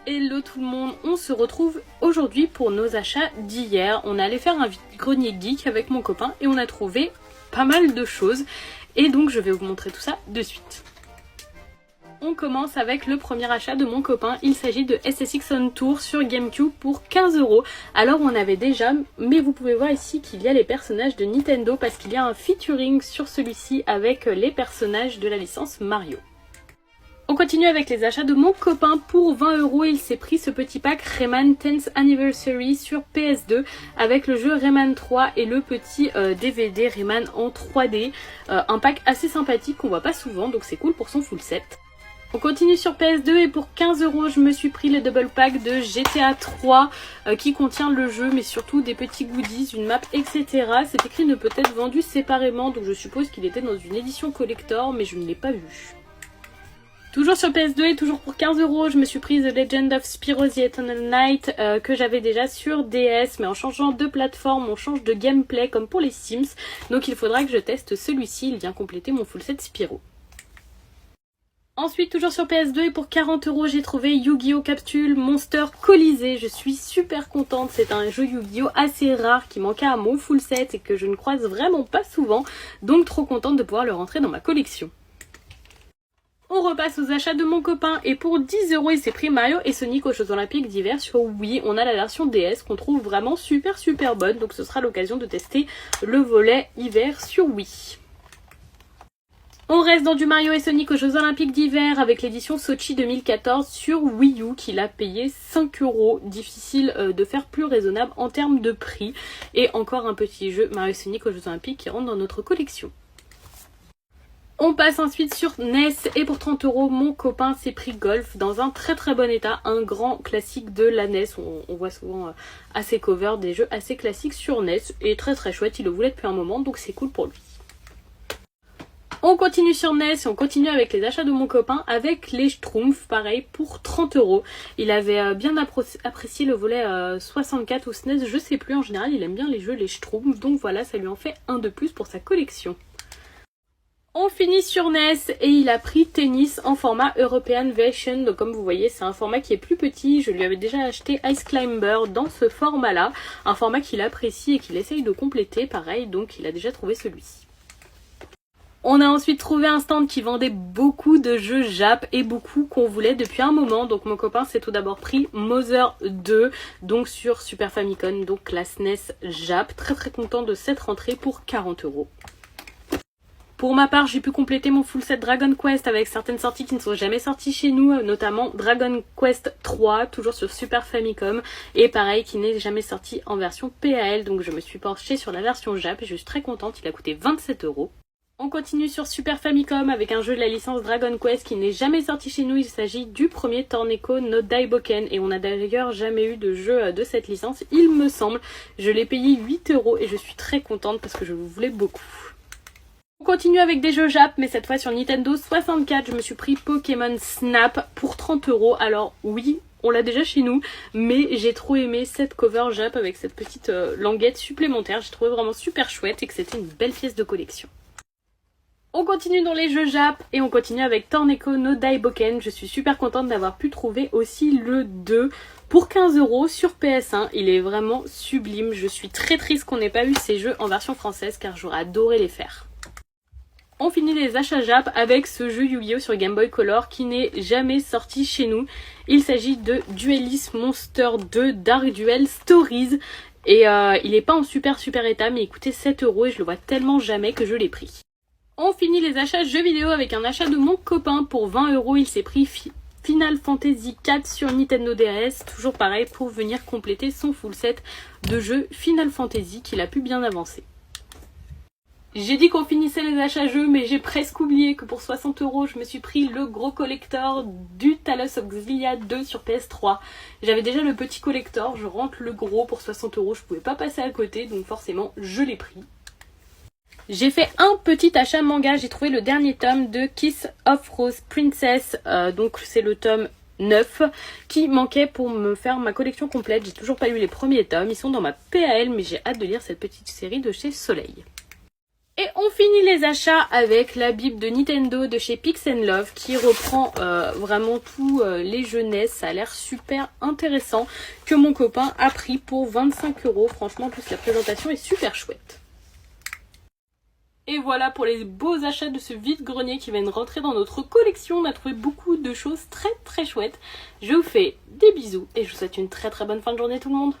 Hello tout le monde, on se retrouve aujourd'hui pour nos achats d'hier. On est allé faire un grenier geek avec mon copain et on a trouvé pas mal de choses. Et donc je vais vous montrer tout ça de suite. On commence avec le premier achat de mon copain. Il s'agit de SSX On Tour sur GameCube pour 15 €. Alors on avait déjà, mais vous pouvez voir ici qu'il y a les personnages de Nintendo parce qu'il y a un featuring sur celui-ci avec les personnages de la licence Mario. On continue avec les achats de mon copain. Pour 20 €, il s'est pris ce petit pack Rayman 10th Anniversary sur PS2 avec le jeu Rayman 3 et le petit DVD Rayman en 3D. Un pack assez sympathique qu'on voit pas souvent, donc c'est cool pour son full set. On continue sur PS2 et pour 15 €, je me suis pris le double pack de GTA 3 qui contient le jeu mais surtout des petits goodies, une map, etc. C'est écrit ne peut être vendu séparément, donc je suppose qu'il était dans une édition collector mais je ne l'ai pas vu. Toujours sur PS2 et toujours pour 15 €, je me suis pris The Legend of Spyro the Eternal Night que j'avais déjà sur DS, mais en changeant de plateforme, on change de gameplay comme pour les Sims, donc il faudra que je teste celui-ci, il vient compléter mon full set Spyro. Ensuite, toujours sur PS2 et pour 40 €, j'ai trouvé Yu-Gi-Oh! Capsule Monster Colisée. Je suis super contente, c'est un jeu Yu-Gi-Oh! Assez rare qui manquait à mon full set et que je ne croise vraiment pas souvent, donc trop contente de pouvoir le rentrer dans ma collection. On repasse aux achats de mon copain et pour 10 €, il s'est pris Mario et Sonic aux Jeux Olympiques d'hiver sur Wii. On a la version DS qu'on trouve vraiment super bonne, donc ce sera l'occasion de tester le volet hiver sur Wii. On reste dans du Mario et Sonic aux Jeux Olympiques d'hiver avec l'édition Sochi 2014 sur Wii U qu'il a payé 5 €. Difficile de faire plus raisonnable en termes de prix. Et encore un petit jeu Mario et Sonic aux Jeux Olympiques qui rentre dans notre collection. On passe ensuite sur NES et pour 30 €, mon copain s'est pris Golf dans un très bon état, un grand classique de la NES. On voit souvent à ses covers des jeux assez classiques sur NES et très chouette, il le voulait depuis un moment donc c'est cool pour lui. On continue sur NES et on continue avec les achats de mon copain avec les Schtroumpfs, pareil pour 30 €. Il avait bien apprécié le volet 64 ou SNES, je sais plus, en général il aime bien les jeux les Schtroumpfs, donc voilà, ça lui en fait un de plus pour sa collection. On finit sur NES et il a pris Tennis en format European Version. Donc comme vous voyez, c'est un format qui est plus petit. Je lui avais déjà acheté Ice Climber dans ce format-là. Un format qu'il apprécie et qu'il essaye de compléter, pareil, donc il a déjà trouvé celui-ci. On a ensuite trouvé un stand qui vendait beaucoup de jeux Jap et beaucoup qu'on voulait depuis un moment. Donc mon copain s'est tout d'abord pris Mother 2, donc sur Super Famicom, donc la SNES Jap. Très content de cette rentrée pour 40 €. Pour ma part, j'ai pu compléter mon full set Dragon Quest avec certaines sorties qui ne sont jamais sorties chez nous, notamment Dragon Quest 3, toujours sur Super Famicom, et pareil, qui n'est jamais sorti en version PAL, donc je me suis penchée sur la version Jap et je suis très contente, il a coûté 27 €. On continue sur Super Famicom avec un jeu de la licence Dragon Quest qui n'est jamais sorti chez nous, il s'agit du premier Torneko no Daiboken, et on n'a d'ailleurs jamais eu de jeu de cette licence, il me semble. Je l'ai payé 8 € et je suis très contente parce que je vous voulais beaucoup. On continue avec des jeux Jap, mais cette fois sur Nintendo 64, je me suis pris Pokémon Snap pour 30 €. Alors oui, on l'a déjà chez nous, mais j'ai trop aimé cette cover Jap avec cette petite languette supplémentaire. J'ai trouvé vraiment super chouette et que c'était une belle pièce de collection. On continue dans les jeux Jap et on continue avec Torneko no Daiboken. Je suis super contente d'avoir pu trouver aussi le 2 pour 15 € sur PS1. Il est vraiment sublime. Je suis très triste qu'on n'ait pas eu ces jeux en version française car j'aurais adoré les faire. On finit les achats Jap avec ce jeu Yu-Gi-Oh! Sur Game Boy Color qui n'est jamais sorti chez nous. Il s'agit de Duelist Monster 2 Dark Duel Stories. Et il n'est pas en super état, mais il coûtait 7 € et je le vois tellement jamais que je l'ai pris. On finit les achats jeux vidéo avec un achat de mon copain pour 20 €. Il s'est pris Final Fantasy 4 sur Nintendo DS. Toujours pareil pour venir compléter son full set de jeux Final Fantasy qu'il a pu bien avancer. J'ai dit qu'on finissait les achats jeux, mais j'ai presque oublié que pour 60 €, je me suis pris le gros collector du Talos Auxilia 2 sur PS3. J'avais déjà le petit collector, je rentre le gros pour 60 €, je pouvais pas passer à côté, donc forcément je l'ai pris. J'ai fait un petit achat manga, j'ai trouvé le dernier tome de Kiss of Rose Princess, donc c'est le tome 9 qui manquait pour me faire ma collection complète. J'ai toujours pas lu les premiers tomes, ils sont dans ma PAL, mais j'ai hâte de lire cette petite série de chez Soleil. Et on finit les achats avec la Bible de Nintendo de chez Pix Love qui reprend vraiment tous les jeunesses. Ça a l'air super intéressant, que mon copain a pris pour 25 €. Franchement, en plus la présentation est super chouette. Et voilà pour les beaux achats de ce vide-grenier qui viennent rentrer dans notre collection. On a trouvé beaucoup de choses très chouettes. Je vous fais des bisous et je vous souhaite une très bonne fin de journée tout le monde.